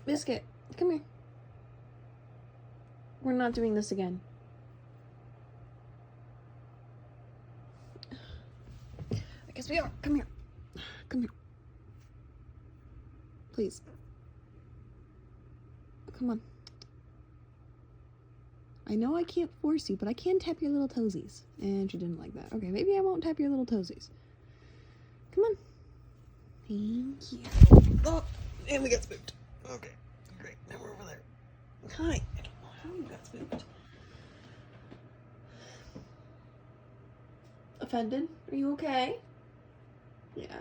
Biscuit, come here. We're not doing this again. I guess we are. Come here. Come here. Please. Come on. I know I can't force you, but I can tap your little toesies. And she didn't like that. Okay, maybe I won't tap your little toesies. Come on. Thank you. Oh, and we got spooked. Okay, great. Now we're over there. Hi. I don't know how you got spooked. Offended? Are you okay? Yeah.